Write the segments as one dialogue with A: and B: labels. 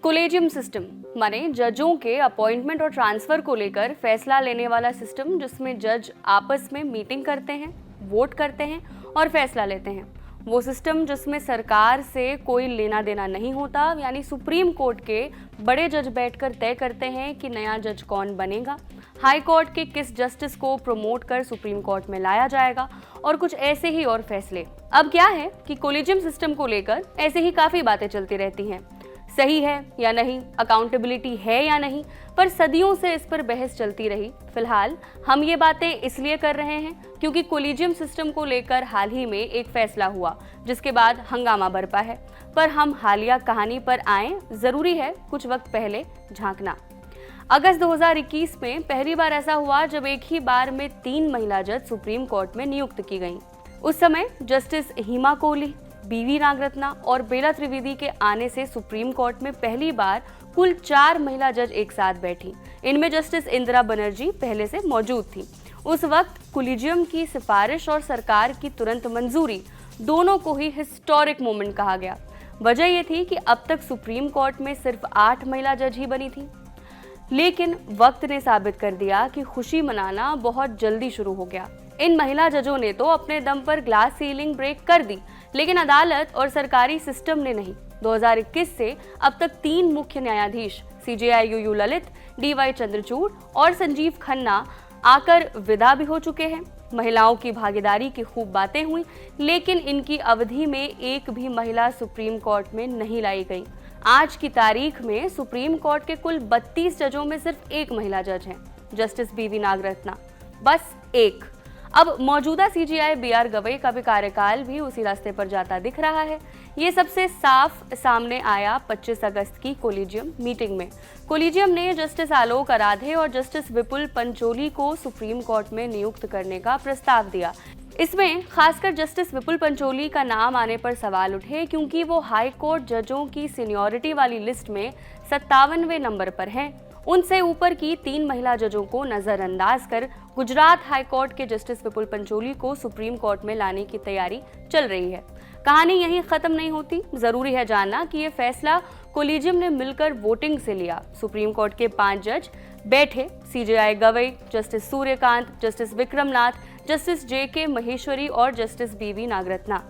A: Collegium system माने जजों के अपॉइंटमेंट और ट्रांसफर को लेकर फैसला लेने वाला सिस्टम, जिसमें जज आपस में मीटिंग करते हैं, वोट करते हैं और फैसला लेते हैं। वो सिस्टम जिसमें सरकार से कोई लेना देना नहीं होता, यानी सुप्रीम कोर्ट के बड़े जज बैठकर तय करते हैं कि नया जज कौन बनेगा, हाई कोर्ट के किस जस्टिस को प्रमोट कर सुप्रीम कोर्ट में लाया जाएगा और कुछ ऐसे ही और फैसले। अब क्या है कि कोलेजियम सिस्टम को लेकर ऐसे ही काफी बातें चलती रहती हैं, सही है या नहीं, अकाउंटेबिलिटी है या नहीं, पर सदियों से इस पर बहस चलती रही। फिलहाल हम ये बातें इसलिए कर रहे हैं क्योंकि कोलेजियम सिस्टम को लेकर हाल ही में एक फैसला हुआ, जिसके बाद हंगामा बरपा है। पर हम हालिया कहानी पर आएं, जरूरी है कुछ वक्त पहले झांकना। अगस्त 2021 में पहली बार ऐसा हुआ जब एक ही बार में 3 महिला जज सुप्रीम कोर्ट में नियुक्त की गईं। उस समय जस्टिस हिमा कोहली, बीवी नागरत्ना और बेला त्रिवेदी के आने से सुप्रीम कोर्ट में पहली बार कुल 4 महिला जज एक साथ बैठी। इनमें जस्टिस इंदिरा बनर्जी पहले से मौजूद थी। उस वक्त कोलेजियम की सिफारिश और सरकार की तुरंत मंजूरी, दोनों को ही हिस्टोरिक मोमेंट कहा गया। वजह यह थी कि अब तक सुप्रीम कोर्ट में सिर्फ 8 महिला जज ही बनी थी, लेकिन वक्त ने साबित कर दिया कि खुशी मनाना बहुत जल्दी शुरू हो गया। इन महिला जजों ने तो अपने दम पर ग्लास सीलिंग ब्रेक कर दी, लेकिन अदालत और सरकारी सिस्टम ने नहीं। 2021 से अब तक 3 मुख्य न्यायाधीश CJI UU Lalit, DY Chandrachud और संजीव खन्ना आकर विदा भी हो चुके हैं। महिलाओं की भागीदारी की खूब बातें हुई, लेकिन इनकी अवधि में एक भी महिला सुप्रीम कोर्ट में नहीं लाई गई। आज की तारीख में सुप्रीम कोर्ट के कुल 32 जजों में सिर्फ एक महिला जज हैं, जस्टिस BV नागरत्ना, बस एक। अब मौजूदा CJI BR गवई का भी कार्यकाल भी उसी रास्ते पर जाता दिख रहा है। ये सबसे साफ सामने आया 25 अगस्त की कोलेजियम मीटिंग में। कोलेजियम ने जस्टिस आलोक आराधे और जस्टिस विपुल पंचोली को सुप्रीम कोर्ट में नियुक्त करने का प्रस्ताव दिया। इसमें खासकर जस्टिस विपुल पंचोली का नाम आने पर सवाल उठे, क्योंकि वो हाई कोर्ट जजों की सीनियरिटी वाली लिस्ट में 57वें नंबर पर हैं। उनसे ऊपर की 3 महिला जजों को नजरअंदाज कर गुजरात हाई कोर्ट के जस्टिस विपुल पंचोली को सुप्रीम कोर्ट में लाने की तैयारी चल रही है। कहानी यहीं खत्म नहीं होती। जरूरी है जानना कि ये फैसला कोलेजियम ने मिलकर वोटिंग से लिया। सुप्रीम कोर्ट के 5 जज बैठे, CJI Gavai, justice Suryakant, justice Vikram Nath, justice JK Maheshwari और जस्टिस BV नागरत्ना।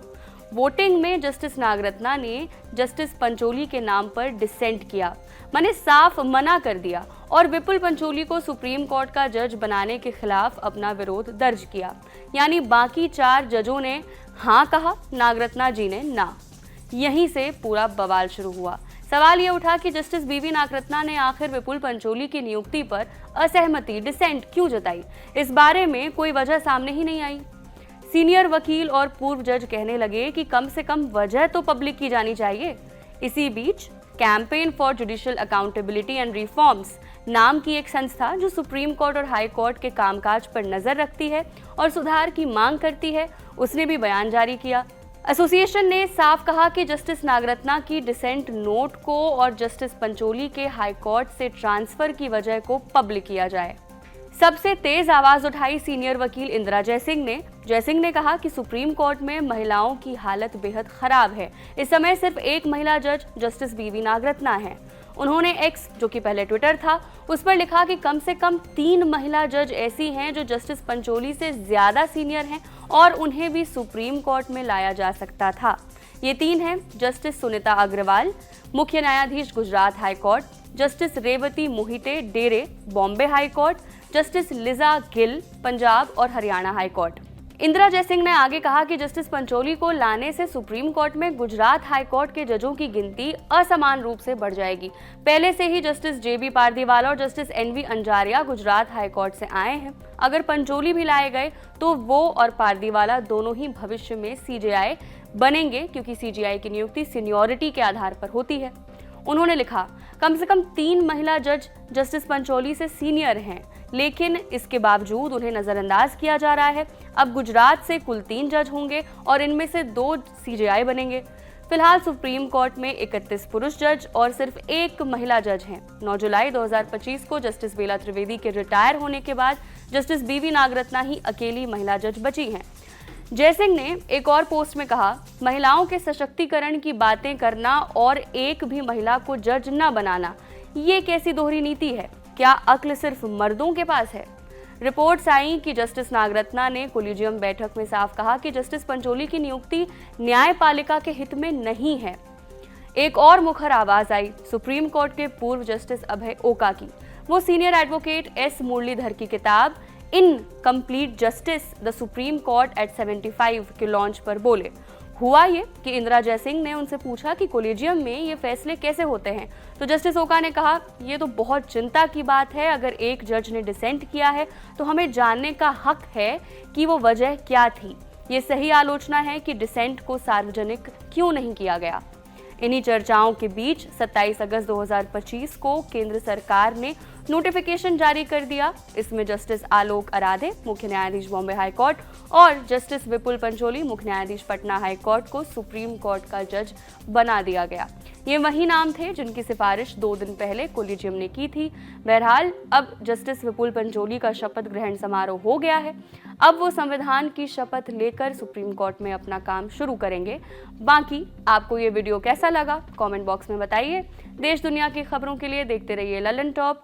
A: वोटिंग में जस्टिस नागरत्ना ने जस्टिस पंचोली के नाम पर डिसेंट किया, माने साफ मना कर दिया, और विपुल पंचोली को सुप्रीम कोर्ट का जज बनाने के खिलाफ अपना विरोध दर्ज किया। यानी बाकी 4 जजों ने हाँ कहा, नागरत्ना जी ने ना। यहीं से पूरा बवाल शुरू हुआ। सवाल ये उठा कि जस्टिस BV नागरत्ना ने आखिर विपुल पंचोली की नियुक्ति पर असहमति, डिसेंट क्यों जताई। इस बारे में कोई वजह सामने ही नहीं आई। सीनियर वकील और पूर्व जज कहने लगे कि कम से कम वजह तो पब्लिक की जानी चाहिए। इसी बीच campaign for judicial accountability and reforms नाम की एक संस्था, जो सुप्रीम कोर्ट और हाई कोर्ट के कामकाज पर नजर रखती है और सुधार की मांग करती है, उसने भी बयान जारी किया। एसोसिएशन ने साफ कहा कि जस्टिस नागरत्ना की डिसेंट नोट को और जस्टिस पंचोली के हाई कोर्ट से ट्रांसफर की वजह को पब्लिक किया जाए। सबसे तेज आवाज उठाई सीनियर वकील इंदिरा जयसिंह ने कहा कि सुप्रीम कोर्ट में महिलाओं की हालत बेहद खराब है। इस समय सिर्फ एक महिला जज जस्टिस BV नागरत्ना है। उन्होंने X, जो कि पहले ट्विटर था, उस पर लिखा कि कम से कम 3 महिला जज ऐसी हैं जो जस्टिस पंचोली से ज्यादा सीनियर हैं और उन्हें भी सुप्रीम कोर्ट में लाया जा सकता था। ये 3 हैं जस्टिस सुनीता अग्रवाल, मुख्य न्यायाधीश Gujarat high court, justice Revati Mohite Dere, Bombay high court, justice Lisa Gill, Punjab और हरियाणा हाई कोर्ट। इंदिरा जयसिंह ने आगे कहा कि जस्टिस पंचोली को लाने से सुप्रीम कोर्ट में गुजरात हाई कोर्ट के जजों की गिनती असमान रूप से बढ़ जाएगी। पहले से ही जस्टिस JB पारदीवाला और justice NV Anjaria Gujarat high court से आए हैं। अगर पंचोली भी लाए गए तो वो और पारदीवाला दोनों ही भविष्य में CJI बनेंगे, क्योंकि CJI की नियुक्ति सीनियरिटी के आधार पर होती है। उन्होंने लिखा, कम से कम 3 महिला जज जस्टिस पंचोली से सीनियर हैं, लेकिन इसके बावजूद उन्हें नजरअंदाज किया जा रहा है। अब गुजरात से कुल 3 जज होंगे और इनमें से 2 CJI बनेंगे। फिलहाल सुप्रीम कोर्ट में 31 पुरुष जज और सिर्फ 1 महिला जज हैं। 9 जुलाई 2025 को जस्टिस बेला त्रिवेदी के रिटायर होने के बाद जस्टिस BV नागरत्ना ही अकेली महिला जज बची हैं। जयसिंह ने एक और पोस्ट में कहा, महिलाओं के सशक्तिकरण की बातें करना और एक भी महिला को जज न बनाना, ये कैसी दोहरी नीति है? क्या अक्ल सिर्फ मर्दों के पास है? रिपोर्ट्स आई कि जस्टिस नागरत्ना ने कोलिजियम बैठक में साफ कहा कि जस्टिस पंचोली की नियुक्ति न्यायपालिका के हित में नहीं है। एक और मुखर आवाज आई सुप्रीम कोर्ट के पूर्व जस्टिस अभय ओका की। वो सीनियर एडवोकेट एस मुरलीधर की किताब in complete justice the supreme court at 75 के लॉन्च पर बोले। हुआ ये कि इंदिरा जयसिंह ने उनसे पूछा कि कोलिजियम में ये फैसले कैसे होते हैं, तो जस्टिस ओका ने कहा, ये तो बहुत चिंता की बात है। अगर एक जज ने डिसेंट किया है तो हमें जानने का हक है कि वो वजह क्या थी। ये सही आलोचना है कि डिसेंट को सार्वजनिक क्यों नहीं किया गया। इन्हीं चर्चाओं के बीच 27 अगस्त 2025 को केंद्र सरकार ने नोटिफिकेशन जारी कर दिया। इसमें जस्टिस आलोक अराधे, मुख्य न्यायाधीश बॉम्बे हाई कोर्ट, और जस्टिस विपुल पंचोली, मुख्य न्यायाधीश पटना हाई कोर्ट को सुप्रीम कोर्ट का जज बना दिया गया। ये वही नाम थे जिनकी सिफारिश 2 दिन पहले कोलिजियम ने की थी। बहरहाल अब जस्टिस विपुल पंचोली का शपथ ग्रहण समारोह हो गया है। अब वो संविधान की शपथ लेकर सुप्रीम कोर्ट में अपना काम शुरू करेंगे। बाकी आपको ये वीडियो कैसा लगा, कमेंट बॉक्स में बताइए। देश दुनिया की खबरों के लिए देखते रहिए ललन टॉप।